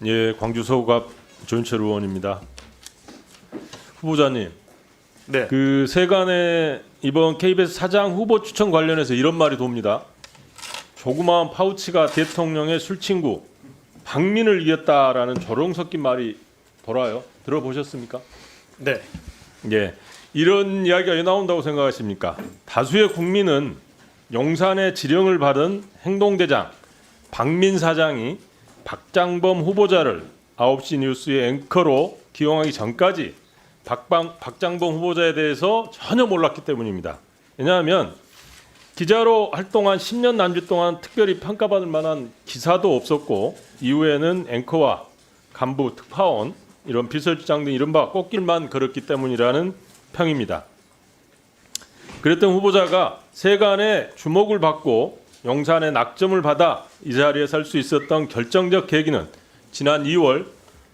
예, 광주 서구갑 조윤철 의원입니다. 후보자님, 네. 그 세간의 이번 KBS 사장 후보 추천 관련해서 이런 말이 돕니다. 조그마한 파우치가 대통령의 술친구 박민을 이겼다라는 조롱 섞인 말이 돌아요. 들어보셨습니까? 네. 예, 이런 이야기가 왜 나온다고 생각하십니까? 다수의 국민은 용산의 지령을 받은 행동대장 박민 사장이 박장범 후보자를 9시 뉴스의 앵커로 기용하기 전까지 박장범 후보자에 대해서 전혀 몰랐기 때문입니다. 왜냐하면 기자로 활동한 10년 남짓 동안 특별히 평가받을 만한 기사도 없었고 이후에는 앵커와 간부, 특파원, 이런 비서실장 등 이른바 꽃길만 걸었기 때문이라는 평입니다. 그랬던 후보자가 세간의 주목을 받고 용산의 낙점을 받아 이 자리에 설 수 있었던 결정적 계기는 지난 2월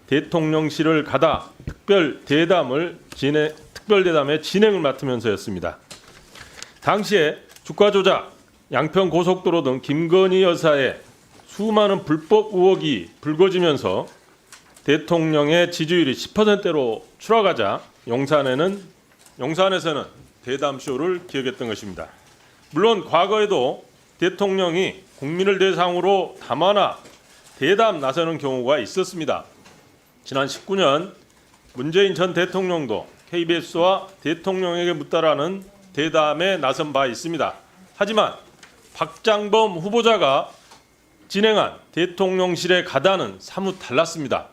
대통령실을 가다 특별대담의 진행을 맡으면서였습니다. 당시에 주가 조작, 양평 고속도로 등 김건희 여사의 수많은 불법 의혹이 불거지면서 대통령의 지지율이 10%대로 추락하자 용산에서는 대담쇼를 기획했던 것입니다. 물론 과거에도 대통령이 국민을 대상으로 담화나 대담 나서는 경우가 있었습니다. 지난 19년 문재인 전 대통령도 KBS와 대통령에게 묻다라는 대담에 나선 바 있습니다. 하지만 박장범 후보자가 진행한 대통령실에 가다는 사뭇 달랐습니다.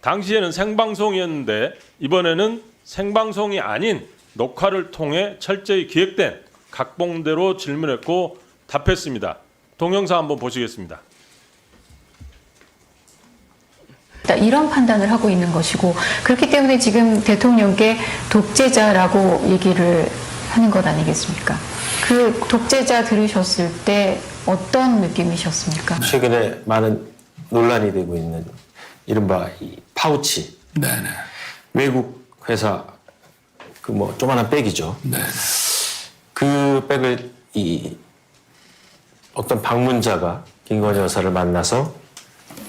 당시에는 생방송이었는데 이번에는 생방송이 아닌 녹화를 통해 철저히 기획된 각본대로 질문했고 답했습니다. 동영상 한번 보시겠습니다. 이런 판단을 하고 있는 것이고 그렇기 때문에 지금 대통령께 독재자라고 얘기를 하는 것 아니겠습니까? 그 독재자 들으셨을 때 어떤 느낌이셨습니까? 최근에 많은 논란이 되고 있는 이른바 이 파우치. 네네. 외국 회사 그 뭐 조그만한 백이죠. 네. 그 백을 이 어떤 방문자가 김건희 여사를 만나서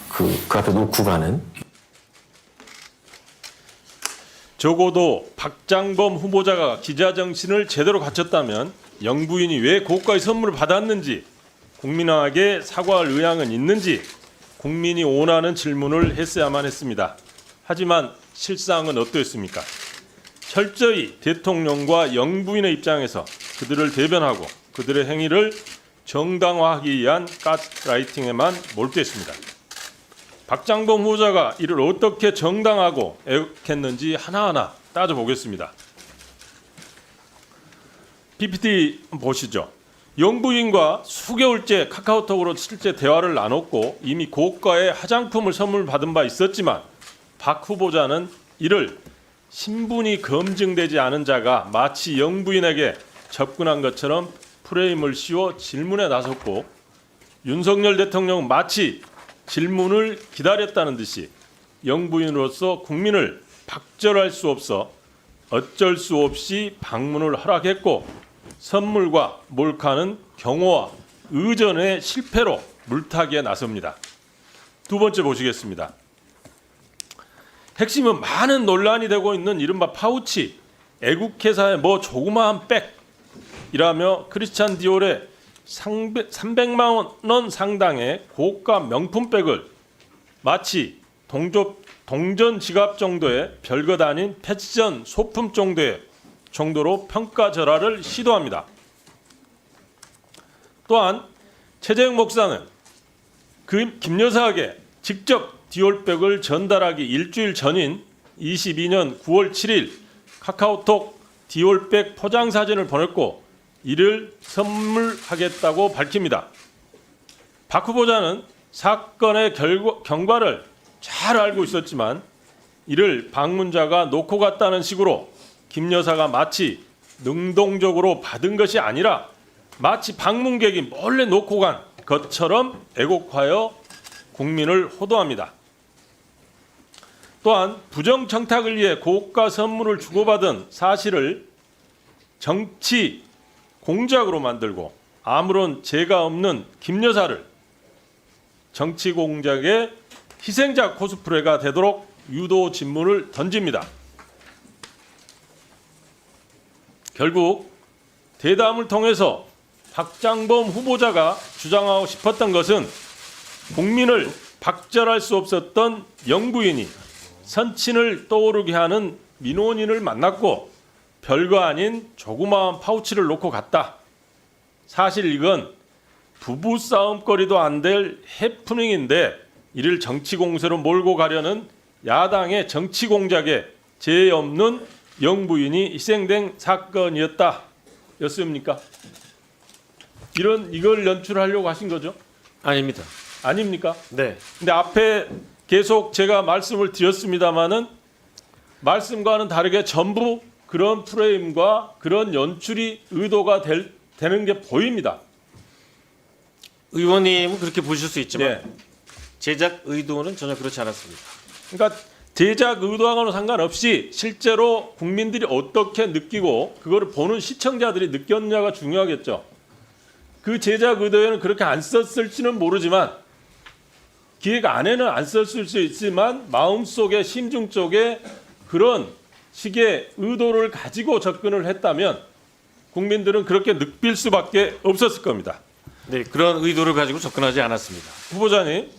그 앞에 놓고 가는. 적어도 박장범 후보자가 기자 정신을 제대로 갖췄다면 영부인이 왜 고가의 선물을 받았는지 국민에게 사과할 의향은 있는지 국민이 원하는 질문을 했어야만 했습니다. 하지만 실상은 어떠했습니까? 철저히 대통령과 영부인의 입장에서 그들을 대변하고 그들의 행위를 정당화하기 위한 가스라이팅에만 몰두했습니다. 박장범 후보자가 이를 어떻게 정당하고 애국했는지 하나하나 따져보겠습니다. PPT 보시죠. 영부인과 수개월째 카카오톡으로 실제 대화를 나눴고 이미 고가의 화장품을 선물 받은 바 있었지만 박 후보자는 이를 신분이 검증되지 않은 자가 마치 영부인에게 접근한 것처럼 프레임을 씌워 질문에 나섰고 윤석열 대통령은 마치 질문을 기다렸다는 듯이 영부인으로서 국민을 박절할 수 없어 어쩔 수 없이 방문을 허락했고 선물과 몰카는 경호와 의전의 실패로 물타기에 나섭니다. 두 번째 보시겠습니다. 핵심은 많은 논란이 되고 있는 이른바 파우치, 애국회사의 뭐 조그마한 백이라며 크리스찬 디올의 300만 원 상당의 고가 명품백을 마치 동전 지갑 정도의 별것 아닌 패션 소품 정도로 평가절하를 시도합니다. 또한 최재형 목사는 김 여사에게 직접 디올백을 전달하기 일주일 전인 22년 9월 7일 카카오톡 디올백 포장 사진을 보냈고 이를 선물하겠다고 밝힙니다. 박 후보자는 사건의 경과를 잘 알고 있었지만 이를 방문자가 놓고 갔다는 식으로 김 여사가 마치 능동적으로 받은 것이 아니라 마치 방문객이 몰래 놓고 간 것처럼 애곡하여 국민을 호도합니다. 또한 부정 청탁을 위해 고가 선물을 주고받은 사실을 정치 공작으로 만들고 아무런 죄가 없는 김 여사를 정치 공작에 희생자 코스프레가 되도록 유도 진문을 던집니다. 결국 대담을 통해서 박장범 후보자가 주장하고 싶었던 것은 국민을 박절할 수 없었던 영부인이 선친을 떠오르게 하는 민원인을 만났고 별거 아닌 조그마한 파우치를 놓고 갔다. 사실 이건 부부싸움거리도 안 될 해프닝인데 이를 정치 공세로 몰고 가려는 야당의 정치 공작에 죄 없는 영부인이 희생된 사건이었다. 였습니까? 이걸 연출하려고 하신 거죠? 아닙니다. 아닙니까? 네. 근데 앞에 계속 제가 말씀을 드렸습니다마는 말씀과는 다르게 전부 그런 프레임과 그런 연출이 의도가 되는 게 보입니다. 의원님은 그렇게 보실 수 있지만 네. 제작 의도는 전혀 그렇지 않았습니다. 그러니까 제작 의도와는 상관없이 실제로 국민들이 어떻게 느끼고 그거를 보는 시청자들이 느꼈냐가 중요하겠죠. 그 제작 의도에는 그렇게 안 썼을지는 모르지만 기획 안에는 안 썼을 수 있지만 마음속에 심중 쪽에 그런 식의 의도를 가지고 접근을 했다면 국민들은 그렇게 느낄 수밖에 없었을 겁니다. 네, 그런 의도를 가지고 접근하지 않았습니다. 후보자님,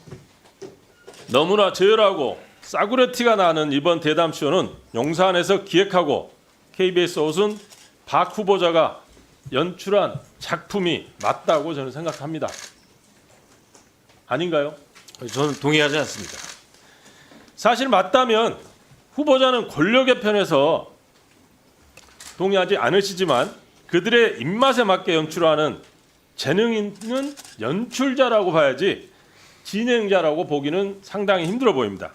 너무나 저열하고 싸구려티가 나는 이번 대담쇼는 용산에서 기획하고 KBS 옷은 박 후보자가 연출한 작품이 맞다고 저는 생각합니다. 아닌가요? 저는 동의하지 않습니다. 사실 맞다면 후보자는 권력의 편에서 동의하지 않으시지만 그들의 입맛에 맞게 연출하는 재능 있는 연출자라고 봐야지 진행자라고 보기는 상당히 힘들어 보입니다.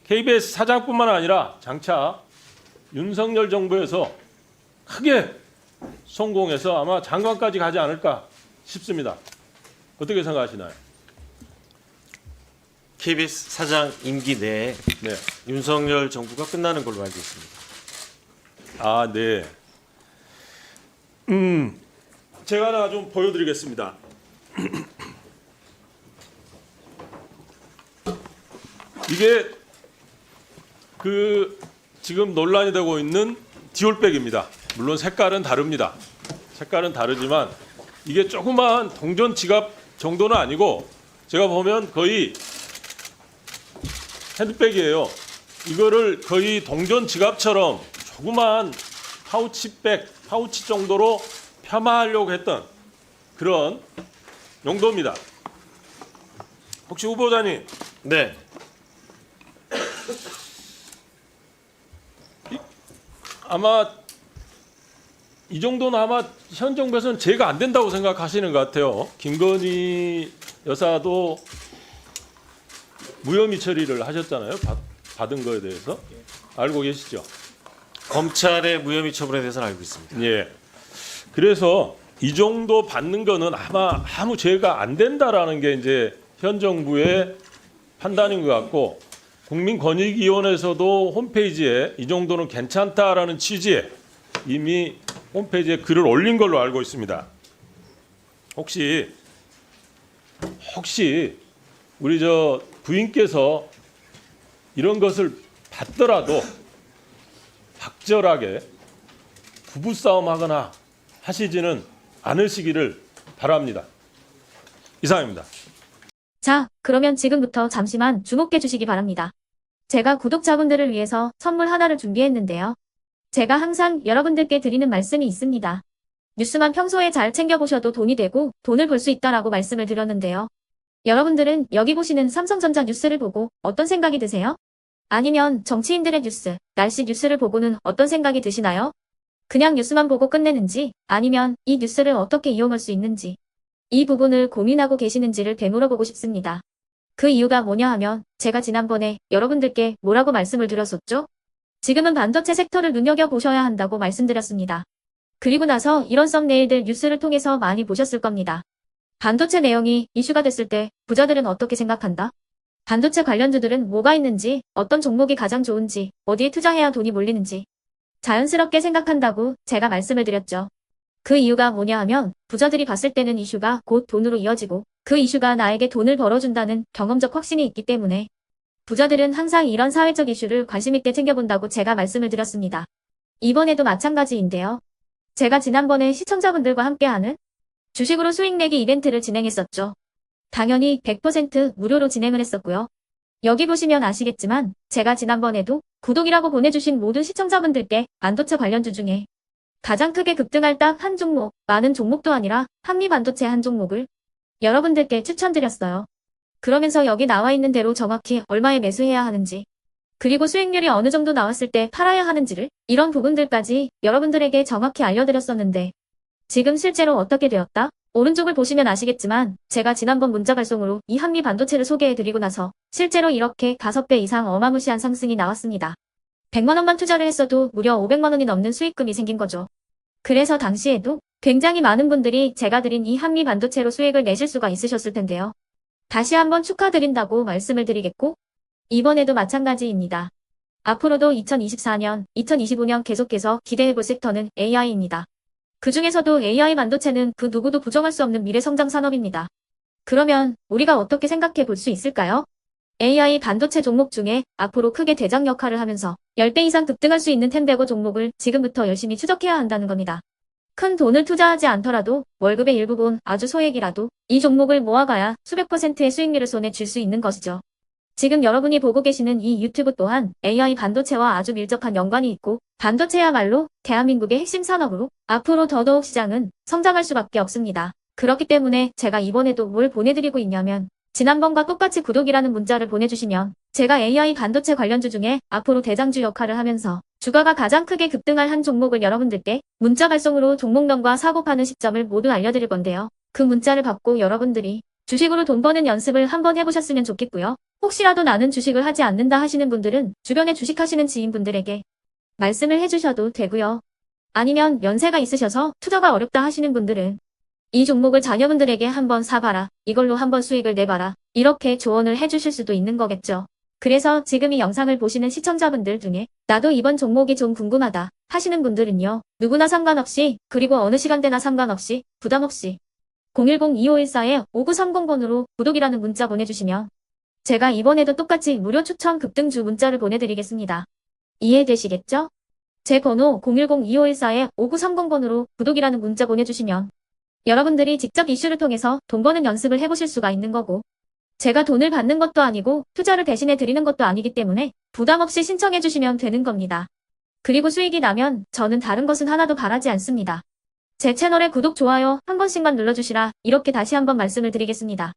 KBS 사장뿐만 아니라 장차 윤석열 정부에서 크게 성공해서 아마 장관까지 가지 않을까 싶습니다. 어떻게 생각하시나요? KBS 사장 임기 내에 네. 윤석열 정부가 끝나는 걸로 알고 있습니다. 아, 네. 제가 하나 좀 보여드리겠습니다. 이게 지금 논란이 되고 있는 디올백입니다. 물론 색깔은 다릅니다. 색깔은 다르지만 이게 조그마한 동전 지갑 정도는 아니고 제가 보면 거의 핸드백이에요. 이거를 거의 동전 지갑처럼 조그마한 파우치 정도로 폄하하려고 했던 그런 용도입니다. 혹시 후보자님 네. 아마 이 정도는 아마 현 정부에서는 제가 안 된다고 생각하시는 것 같아요. 김건희 여사도 무혐의 처리를 하셨잖아요. 받은 거에 대해서 알고 계시죠? 검찰의 무혐의 처분에 대해서는 알고 있습니다. 예. 그래서 이 정도 받는 거는 아마 아무 죄가 안 된다라는 게 이제 현 정부의 판단인 것 같고 국민권익위원회에서도 홈페이지에 이 정도는 괜찮다라는 취지에 이미 홈페이지에 글을 올린 걸로 알고 있습니다. 혹시 우리 저 부인께서 이런 것을 받더라도 박절하게 부부싸움하거나 하시지는 않으시기를 바랍니다. 이상입니다. 자, 그러면 지금부터 잠시만 주목해 주시기 바랍니다. 제가 구독자분들을 위해서 선물 하나를 준비했는데요. 제가 항상 여러분들께 드리는 말씀이 있습니다. 뉴스만 평소에 잘 챙겨보셔도 돈이 되고 돈을 벌 수 있다라고 말씀을 드렸는데요. 여러분들은 여기 보시는 삼성전자 뉴스를 보고 어떤 생각이 드세요? 아니면 정치인들의 뉴스, 날씨 뉴스를 보고는 어떤 생각이 드시나요? 그냥 뉴스만 보고 끝내는지 아니면 이 뉴스를 어떻게 이용할 수 있는지 이 부분을 고민하고 계시는지를 되물어보고 싶습니다. 그 이유가 뭐냐 하면 제가 지난번에 여러분들께 뭐라고 말씀을 드렸었죠? 지금은 반도체 섹터를 눈여겨보셔야 한다고 말씀드렸습니다. 그리고 나서 이런 썸네일들 뉴스를 통해서 많이 보셨을 겁니다. 반도체 내용이 이슈가 됐을 때 부자들은 어떻게 생각한다? 반도체 관련주들은 뭐가 있는지, 어떤 종목이 가장 좋은지, 어디에 투자해야 돈이 몰리는지 자연스럽게 생각한다고 제가 말씀을 드렸죠. 그 이유가 뭐냐 하면 부자들이 봤을 때는 이슈가 곧 돈으로 이어지고 그 이슈가 나에게 돈을 벌어준다는 경험적 확신이 있기 때문에 부자들은 항상 이런 사회적 이슈를 관심 있게 챙겨본다고 제가 말씀을 드렸습니다. 이번에도 마찬가지인데요. 제가 지난번에 시청자분들과 함께하는 주식으로 수익 내기 이벤트를 진행했었죠. 당연히 100% 무료로 진행을 했었고요. 여기 보시면 아시겠지만 제가 지난번에도 구독이라고 보내주신 모든 시청자분들께 반도체 관련주 중에 가장 크게 급등할 딱 한 종목, 많은 종목도 아니라 한미반도체 한 종목을 여러분들께 추천드렸어요. 그러면서 여기 나와 있는 대로 정확히 얼마에 매수해야 하는지, 그리고 수익률이 어느 정도 나왔을 때 팔아야 하는지를, 이런 부분들까지 여러분들에게 정확히 알려드렸었는데 지금 실제로 어떻게 되었다? 오른쪽을 보시면 아시겠지만 제가 지난번 문자 발송으로 이 한미 반도체를 소개해드리고 나서 실제로 이렇게 5배 이상 어마무시한 상승이 나왔습니다. 100만 원만 투자를 했어도 무려 500만 원이 넘는 수익금이 생긴 거죠. 그래서 당시에도 굉장히 많은 분들이 제가 드린 이 한미 반도체로 수익을 내실 수가 있으셨을 텐데요. 다시 한번 축하드린다고 말씀을 드리겠고, 이번에도 마찬가지입니다. 앞으로도 2024년, 2025년 계속해서 기대해볼 섹터는 AI입니다. 그 중에서도 AI 반도체는 그 누구도 부정할 수 없는 미래성장 산업입니다. 그러면 우리가 어떻게 생각해 볼 수 있을까요? AI 반도체 종목 중에 앞으로 크게 대장 역할을 하면서 10배 이상 급등할 수 있는 텐베고 종목을 지금부터 열심히 추적해야 한다는 겁니다. 큰 돈을 투자하지 않더라도 월급의 일부분 아주 소액이라도 이 종목을 모아가야 수백 %의 수익률을 손에 쥘 수 있는 것이죠. 지금 여러분이 보고 계시는 이 유튜브 또한 AI 반도체와 아주 밀접한 연관이 있고, 반도체야말로 대한민국의 핵심 산업으로 앞으로 더더욱 시장은 성장할 수밖에 없습니다. 그렇기 때문에 제가 이번에도 뭘 보내드리고 있냐면, 지난번과 똑같이 구독이라는 문자를 보내주시면 제가 AI 반도체 관련주 중에 앞으로 대장주 역할을 하면서 주가가 가장 크게 급등할 한 종목을 여러분들께 문자 발송으로 종목명과 사고 파는 시점을 모두 알려드릴 건데요. 그 문자를 받고 여러분들이 주식으로 돈 버는 연습을 한번 해보셨으면 좋겠고요. 혹시라도 나는 주식을 하지 않는다 하시는 분들은 주변에 주식하시는 지인분들에게 말씀을 해주셔도 되고요. 아니면 연세가 있으셔서 투자가 어렵다 하시는 분들은 이 종목을 자녀분들에게 한번 사봐라, 이걸로 한번 수익을 내봐라, 이렇게 조언을 해주실 수도 있는 거겠죠. 그래서 지금 이 영상을 보시는 시청자분들 중에 나도 이번 종목이 좀 궁금하다 하시는 분들은요, 누구나 상관없이, 그리고 어느 시간대나 상관없이 부담 없이 010-2514-5930번으로 구독이라는 문자 보내주시면 제가 이번에도 똑같이 무료 추천 급등주 문자를 보내드리겠습니다. 이해되시겠죠? 제 번호 010-2514-5930번으로 구독이라는 문자 보내주시면 여러분들이 직접 이슈를 통해서 돈 버는 연습을 해보실 수가 있는 거고, 제가 돈을 받는 것도 아니고 투자를 대신해 드리는 것도 아니기 때문에 부담 없이 신청해 주시면 되는 겁니다. 그리고 수익이 나면 저는 다른 것은 하나도 바라지 않습니다. 제 채널에 구독, 좋아요 한 번씩만 눌러주시라, 이렇게 다시 한번 말씀을 드리겠습니다.